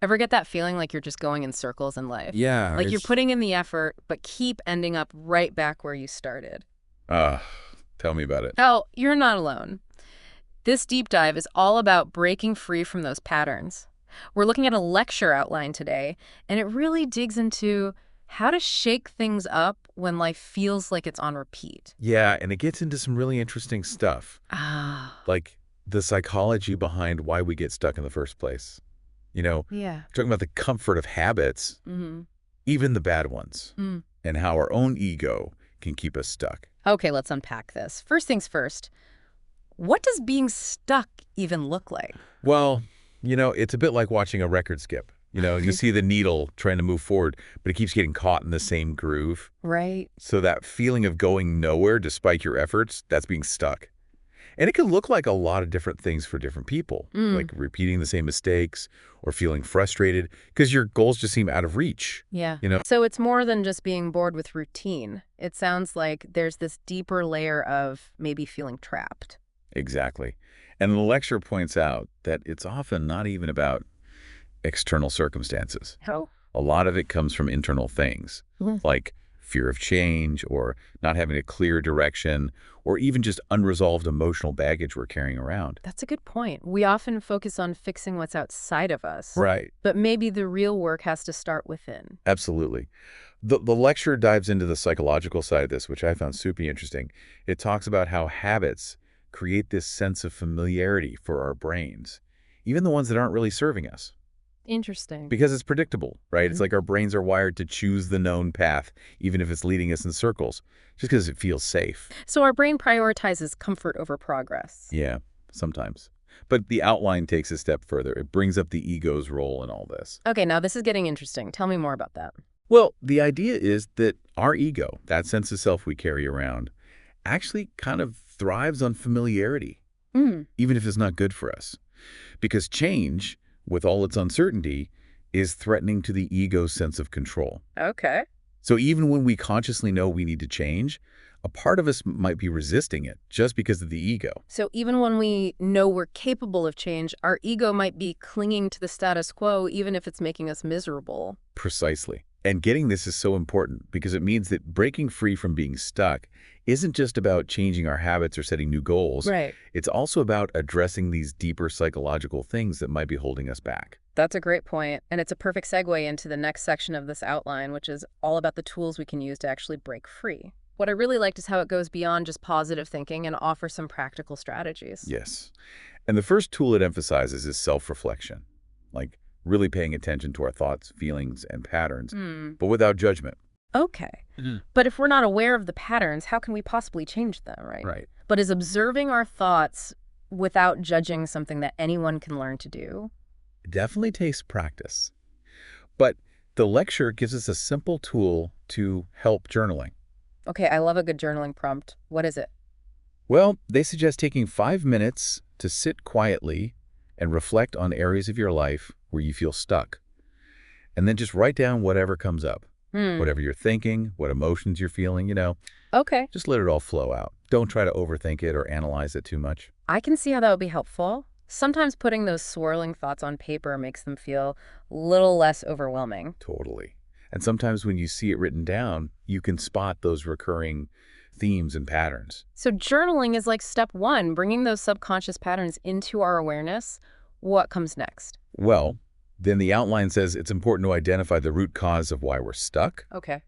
Ever get that feeling like you're just going in circles in life? Yeah, Like you're putting in the effort, but keep ending up right back where you started. uh, tell me about it. Oh, you're not alone. This deep dive is all about breaking free from those patterns. We're looking at a lecture outline today, and it really digs into how to shake things up when life feels like it's on repeat. Yeah, and it gets into some really interesting stuff, Ah, like the psychology behind why we get stuck in the first place. You know, yeah. talking about the comfort of habits, Mm-hmm. even the bad ones, Mm. and how our own ego can keep us stuck. Okay, let's unpack this. First things first, what does being stuck even look like? Well, it's a bit like watching a record skip. You see the needle trying to move forward, but it keeps getting caught in the same groove. Right. So that feeling of going nowhere despite your efforts, that's being stuck. And it can look like a lot of different things for different people, Mm. like repeating the same mistakes or feeling frustrated because your goals just seem out of reach. Yeah. You know? So it's more than just being bored with routine. It sounds like there's this deeper layer of maybe feeling trapped. Exactly. And the lecture points out that it's often not even about external circumstances. Oh. A lot of it comes from internal things, Mhm. like fear of change or not having a clear direction or even just unresolved emotional baggage we're carrying around. That's a good point. We often focus on fixing what's outside of us, Right. but maybe the real work has to start within. Absolutely. The lecture dives into the psychological side of this, which I found super interesting. It talks about how habits create this sense of familiarity for our brains, even the ones that aren't really serving us, Interesting. because it's predictable, right? It's Mhm. like our brains are wired to choose the known path, even if it's leading us in circles, just because it feels safe. So our brain prioritizes comfort over progress. Yeah, sometimes. But the outline takes a step further. It brings up the ego's role in all this. Okay, now this is getting interesting. Tell me more about that. Well, the idea is that our ego, that sense of self we carry around, actually kind of thrives on familiarity, Mm. even if it's not good for us. Because change, with all its uncertainty, is threatening to the ego's sense of control. Okay. So even when we consciously know we need to change, a part of us might be resisting it just because of the ego. So even when we know we're capable of change, our ego might be clinging to the status quo, even if it's making us miserable. Precisely. And getting this is so important because it means that breaking free from being stuck isn't just about changing our habits or setting new goals. Right. It's also about addressing these deeper psychological things that might be holding us back. That's a great point, and it's a perfect segue into the next section of this outline, which is all about the tools we can use to actually break free. What I really liked is how it goes beyond just positive thinking and offers some practical strategies. Yes. And the first tool it emphasizes is self-reflection, like really paying attention to our thoughts, feelings, and patterns, Hmm. but without judgment. Okay. Mhm. But if we're not aware of the patterns, how can we possibly change them, right? Right. But is observing our thoughts without judging something that anyone can learn to do? It definitely takes practice. But the lecture gives us a simple tool to help journaling. Okay, I love a good journaling prompt. What is it? Well, they suggest taking 5 minutes to sit quietly and reflect on areas of your life where you feel stuck. And then just write down whatever comes up, Hmm. whatever you're thinking, what emotions you're feeling, Okay. just let it all flow out. Don't try to overthink it or analyze it too much. I can see how that would be helpful. Sometimes putting those swirling thoughts on paper makes them feel a little less overwhelming. Totally. And sometimes when you see it written down, you can spot those recurring themes and patterns. So journaling is like step one, bringing those subconscious patterns into our awareness. What comes next? Well, then the outline says it's important to identify the root cause of why we're stuck, Okay.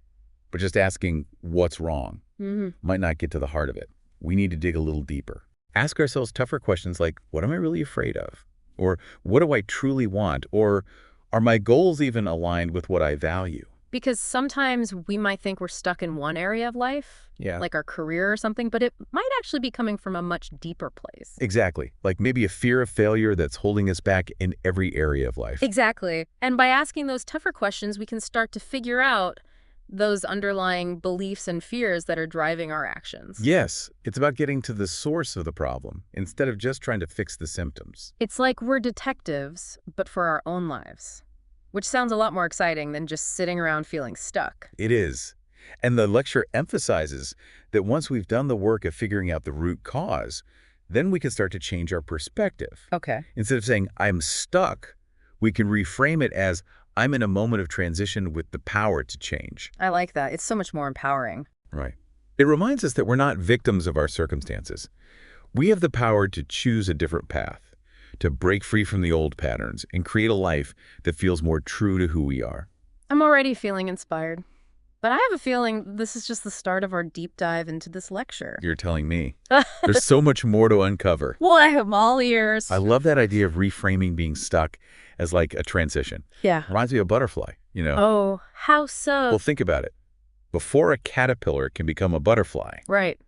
but just asking what's wrong Mm-hmm. might not get to the heart of it. We need to dig a little deeper. Ask ourselves tougher questions like, what am I really afraid of? Or what do I truly want? Or are my goals even aligned with what I value? Because sometimes we might think we're stuck in one area of life, Yeah. like our career or something, but it might actually be coming from a much deeper place. Exactly. Like maybe a fear of failure that's holding us back in every area of life. Exactly. And by asking those tougher questions, we can start to figure out those underlying beliefs and fears that are driving our actions. Yes, it's about getting to the source of the problem instead of just trying to fix the symptoms. It's like we're detectives, but for our own lives, which sounds a lot more exciting than just sitting around feeling stuck. It is. And the lecture emphasizes that once we've done the work of figuring out the root cause, then we can start to change our perspective. Okay. Instead of saying, I'm stuck, We can reframe it as, I'm in a moment of transition with the power to change. I like that. It's so much more empowering. Right. It reminds us that we're not victims of our circumstances. We have the power to choose a different path, to break free from the old patterns and create a life that feels more true to who we are. I'm already feeling inspired. But I have a feeling this is just the start of our deep dive into this lecture. You're telling me. There's so much more to uncover. Well, I am all ears. I love that idea of reframing being stuck as like a transition. Yeah. Reminds me of a butterfly, Oh, how so? Well, think about it. Before a caterpillar can become a butterfly, Right.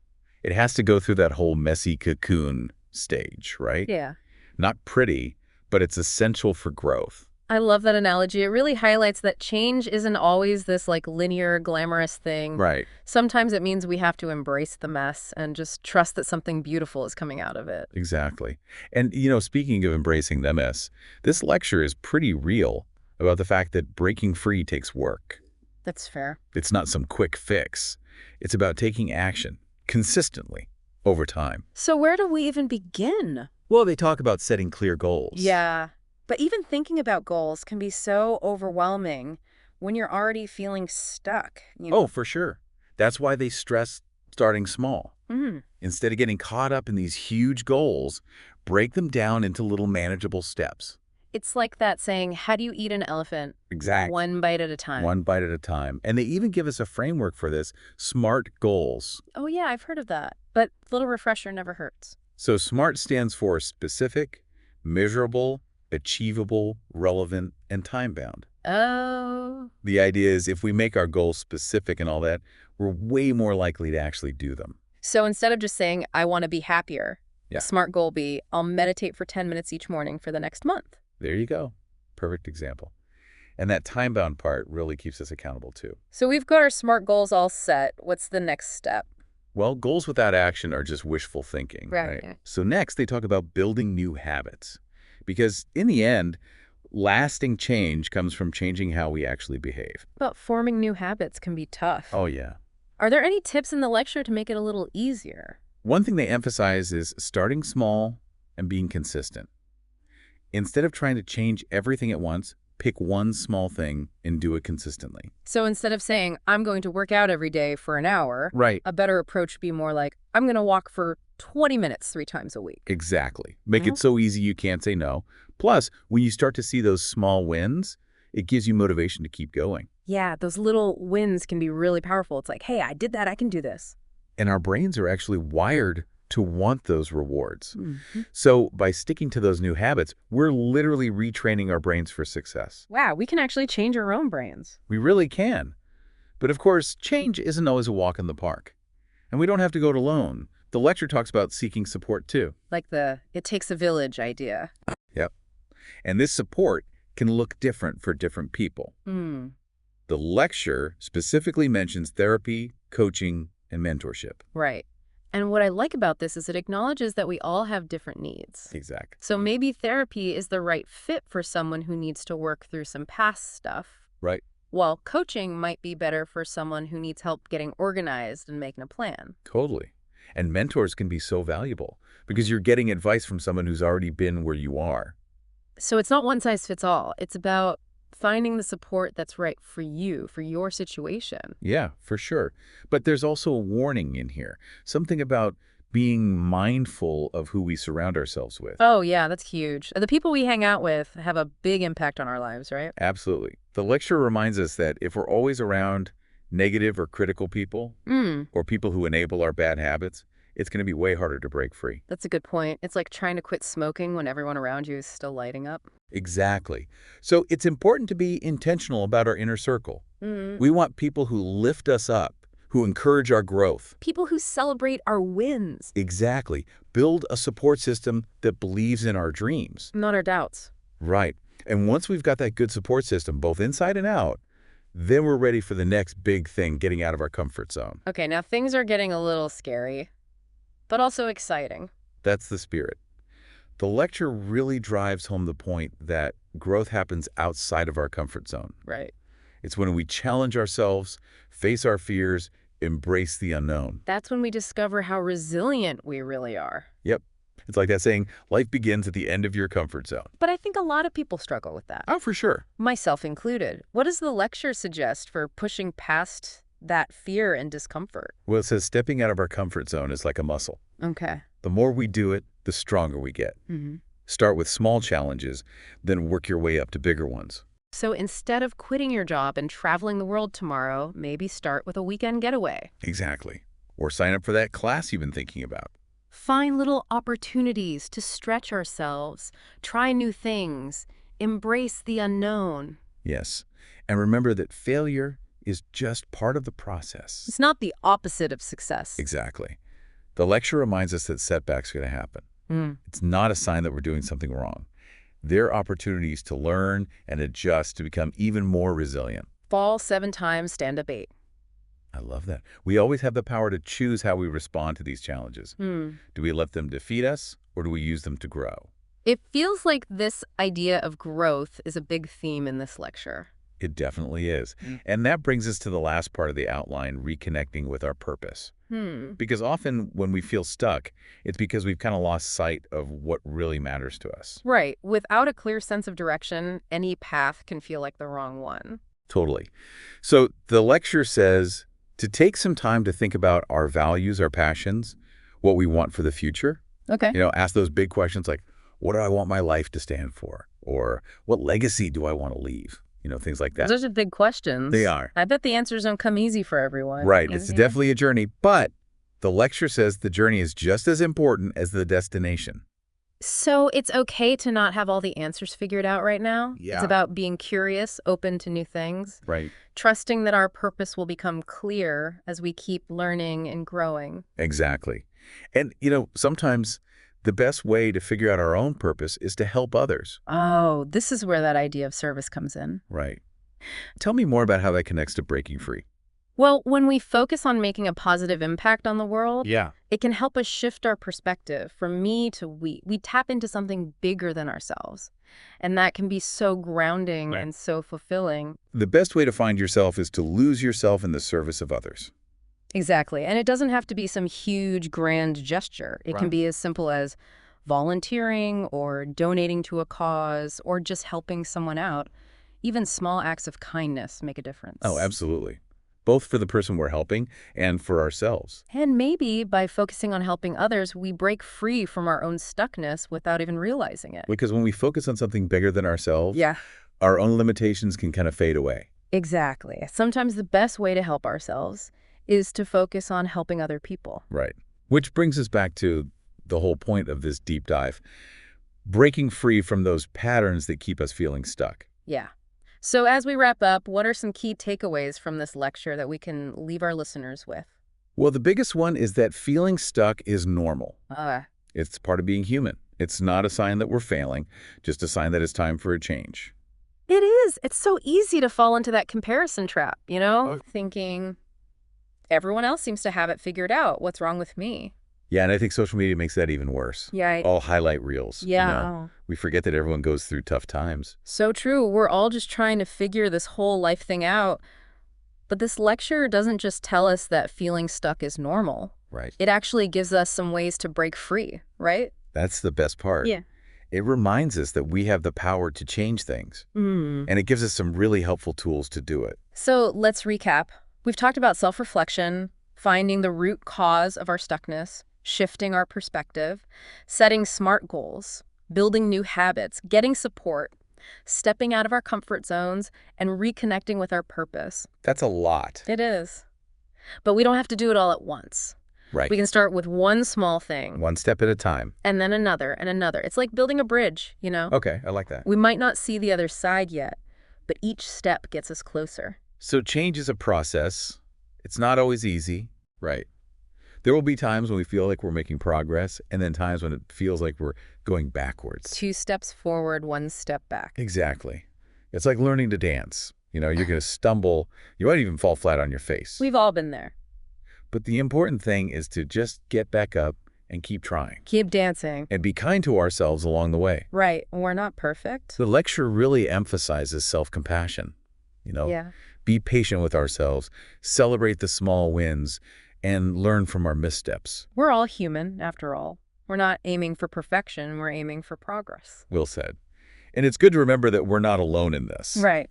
it has to go through that whole messy cocoon stage, right? Yeah. Not pretty, but it's essential for growth. I love that analogy. It really highlights that change isn't always this like linear, glamorous thing. Right. Sometimes it means we have to embrace the mess and just trust that something beautiful is coming out of it. Exactly. And, speaking of embracing the mess, this lecture is pretty real about the fact that breaking free takes work. That's fair. It's not some quick fix. It's about taking action consistently over time. So where do we even begin? Well, they talk about setting clear goals. Yeah. But even thinking about goals can be so overwhelming when you're already feeling stuck. Oh, for sure. That's why they stress starting small. Mm. Instead of getting caught up in these huge goals, break them down into little manageable steps. It's like that saying, how do you eat an elephant? Exactly. One bite at a time. One bite at a time. And they even give us a framework for this, SMART goals. Oh, yeah, I've heard of that. But a little refresher never hurts. So SMART stands for specific, measurable, achievable, relevant, and time-bound. Oh. The idea is if we make our goals specific and all that, we're way more likely to actually do them. So instead of just saying, I want to be happier, Yeah. a SMART goal be, I'll meditate for 10 minutes each morning for the next month. There you go. Perfect example. And that time-bound part really keeps us accountable too. So we've got our SMART goals all set. What's the next step? Well, goals without action are just wishful thinking. Right. So next, they talk about building new habits. Because in the end, lasting change comes from changing how we actually behave. But forming new habits can be tough. Oh, yeah. Are there any tips in the lecture to make it a little easier? One thing they emphasize is starting small and being consistent. Instead of trying to change everything at once, pick one small thing and do it consistently. So instead of saying, I'm going to work out every day for an hour, Right. a better approach would be more like, I'm going to walk for 20 minutes 3 times a week. Exactly. Make it so easy you can't say no. Plus, when you start to see those small wins, it gives you motivation to keep going. Yeah, those little wins can be really powerful. It's like, hey, I did that. I can do this. And our brains are actually wired to want those rewards. Mm-hmm. So by sticking to those new habits, we're literally retraining our brains for success. Wow, we can actually change our own brains. We really can. But of course, change isn't always a walk in the park. And we don't have to go it alone. The lecture talks about seeking support too. Like the it takes a village idea. Yep. And this support can look different for different people. Hmm. The lecture specifically mentions therapy, coaching, and mentorship. Right. And what I like about this is it acknowledges that we all have different needs. Exactly. So maybe therapy is the right fit for someone who needs to work through some past stuff, Right. while coaching might be better for someone who needs help getting organized and making a plan. Totally. And mentors can be so valuable because you're getting advice from someone who's already been where you are. So it's not one size fits all. It's about finding the support that's right for you, for your situation. Yeah, for sure. But there's also a warning in here. Something about being mindful of who we surround ourselves with. Oh, yeah, that's huge. The people we hang out with have a big impact on our lives, right? Absolutely. The lecture reminds us that if we're always around negative or critical people, or people who enable our bad habits, it's going to be way harder to break free. That's a good point. It's like trying to quit smoking when everyone around you is still lighting up. Exactly. So it's important to be intentional about our inner circle. We want people who lift us up, who encourage our growth. People who celebrate our wins. Exactly. Build a support system that believes in our dreams. Not our doubts. Right. And once we've got that good support system, both inside and out, then we're ready for the next big thing, getting out of our comfort zone. Okay, now things are getting a little scary, but also exciting. That's the spirit. The lecture really drives home the point that growth happens outside of our comfort zone. Right. It's when we challenge ourselves, face our fears, embrace the unknown. That's when we discover how resilient we really are. Yep. It's like that saying, life begins at the end of your comfort zone. But I think a lot of people struggle with that, Oh, for sure. myself included. What does the lecture suggest for pushing past that fear and discomfort? Well, it says stepping out of our comfort zone is like a muscle. Okay. The more we do it, the stronger we get. Hmm. Start with small challenges, then work your way up to bigger ones. So instead of quitting your job and traveling the world tomorrow, maybe start with a weekend getaway. Exactly. Or sign up for that class you've been thinking about. Find little opportunities to stretch ourselves, try new things, embrace the unknown. Yes. And remember that failure is just part of the process. It's not the opposite of success. Exactly. The lecture reminds us that setbacks are going to happen. Mm. It's not a sign that we're doing something wrong. They're opportunities to learn and adjust to become even more resilient. Fall 7 times, stand up 8. I love that. We always have the power to choose how we respond to these challenges. Hmm. Do we let them defeat us, or do we use them to grow? It feels like this idea of growth is a big theme in this lecture. It definitely is. And that brings us to the last part of the outline, reconnecting with our purpose. Because often when we feel stuck, it's because we've kind of lost sight of what really matters to us. Right. Without a clear sense of direction, any path can feel like the wrong one. Totally. So the lecture says to take some time to think about our values, our passions, what we want for the future. Okay. Ask those big questions like, what do I want my life to stand for? Or what legacy do I want to leave? Things like that. Those are big questions. They are. I bet the answers don't come easy for everyone. Right. It's definitely a journey, but the lecture says the journey is just as important as the destination. So it's okay to not have all the answers figured out right now? Yeah. It's about being curious, open to new things, Right. trusting that our purpose will become clear as we keep learning and growing. Exactly. And, sometimes the best way to figure out our own purpose is to help others. Oh, this is where that idea of service comes in. Right. Tell me more about how that connects to breaking free. Well, when we focus on making a positive impact on the world, Yeah. it can help us shift our perspective from me to we. We tap into something bigger than ourselves. And that can be so grounding Right. and so fulfilling. The best way to find yourself is to lose yourself in the service of others. Exactly. And it doesn't have to be some huge, grand gesture. It can Right. be as simple as volunteering or donating to a cause or just helping someone out. Even small acts of kindness make a difference. Oh, absolutely. Both for the person we're helping and for ourselves. And maybe by focusing on helping others, we break free from our own stuckness without even realizing it. Because when we focus on something bigger than ourselves, Yeah, our own limitations can kind of fade away. exactly. Sometimes the best way to help ourselves is to focus on helping other people. Right. Which brings us back to the whole point of this deep dive, breaking free from those patterns that keep us feeling stuck. Yeah. So as we wrap up, what are some key takeaways from this lecture that we can leave our listeners with? Well, the biggest one is that feeling stuck is normal. Uh, It's part of being human. It's not a sign that we're failing, just a sign that it's time for a change. It is. It's so easy to fall into that comparison trap, Oh. thinking everyone else seems to have it figured out. What's wrong with me? Yeah, and I think social media makes that even worse. Yeah. All highlight reels. Yeah. We forget that everyone goes through tough times. So true. We're all just trying to figure this whole life thing out. But this lecture doesn't just tell us that feeling stuck is normal. Right. It actually gives us some ways to break free, right? That's the best part. Yeah. It reminds us that we have the power to change things. Mm. And it gives us some really helpful tools to do it. So let's recap. We've talked about self-reflection, finding the root cause of our stuckness, shifting our perspective, setting smart goals, building new habits, getting support, stepping out of our comfort zones, and reconnecting with our purpose. That's a lot. It is. But we don't have to do it all at once. Right. We can start with one small thing, One step at a time. and then another and another. It's like building a bridge, Okay, I like that. We might not see the other side yet, but each step gets us closer. So change is a process. It's not always easy. Right. There will be times when we feel like we're making progress, and then times when it feels like we're going backwards. 2 steps forward, 1 step back. Exactly. It's like learning to dance. You're going to stumble. You might even fall flat on your face. We've all been there. But the important thing is to just get back up and keep trying. Keep dancing. And be kind to ourselves along the way. Right. We're not perfect. The lecture really emphasizes self-compassion. Yeah. Be patient with ourselves, celebrate the small wins, and learn from our missteps. We're all human, after all. We're not aiming for perfection, we're aiming for progress. Will said. And it's good to remember that we're not alone in this. Right.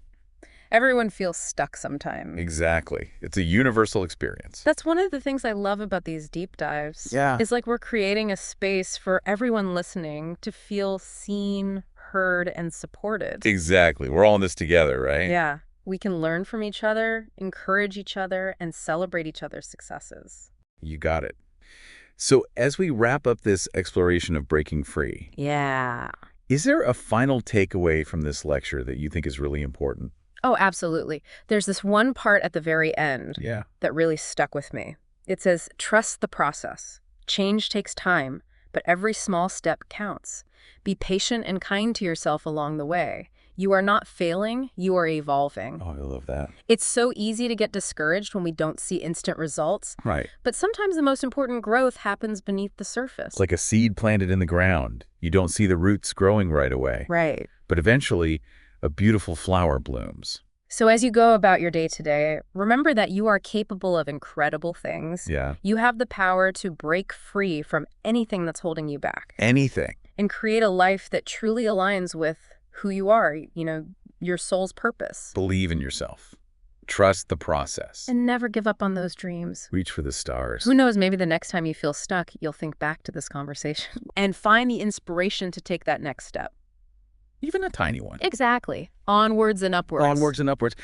Everyone feels stuck sometime. Exactly. It's a universal experience. That's one of the things I love about these deep dives. Yeah. It's like we're creating a space for everyone listening to feel seen, heard, and supported. Exactly. We're all in this together, right? Yeah. We can learn from each other, encourage each other, and celebrate each other's successes. You got it. So as we wrap up this exploration of breaking free, Yeah. is there a final takeaway from this lecture that you think is really important? Oh, absolutely. There's this one part at the very end Yeah. that really stuck with me. It says, trust the process. Change takes time, but every small step counts. Be patient and kind to yourself along the way. You are not failing, you are evolving. Oh, I love that. It's so easy to get discouraged when we don't see instant results, Right. but sometimes the most important growth happens beneath the surface. It's like a seed planted in the ground. You don't see the roots growing right away. Right. But eventually, a beautiful flower blooms. So as you go about your day today, remember that you are capable of incredible things. Yeah. You have the power to break free from anything that's holding you back Anything. and create a life that truly aligns with who you are, your soul's purpose. Believe in yourself. Trust the process. And never give up on those dreams. Reach for the stars. Who knows, maybe the next time you feel stuck, you'll think back to this conversation and find the inspiration to take that next step. Even a tiny one. Exactly. Onwards and upwards. Onwards and upwards.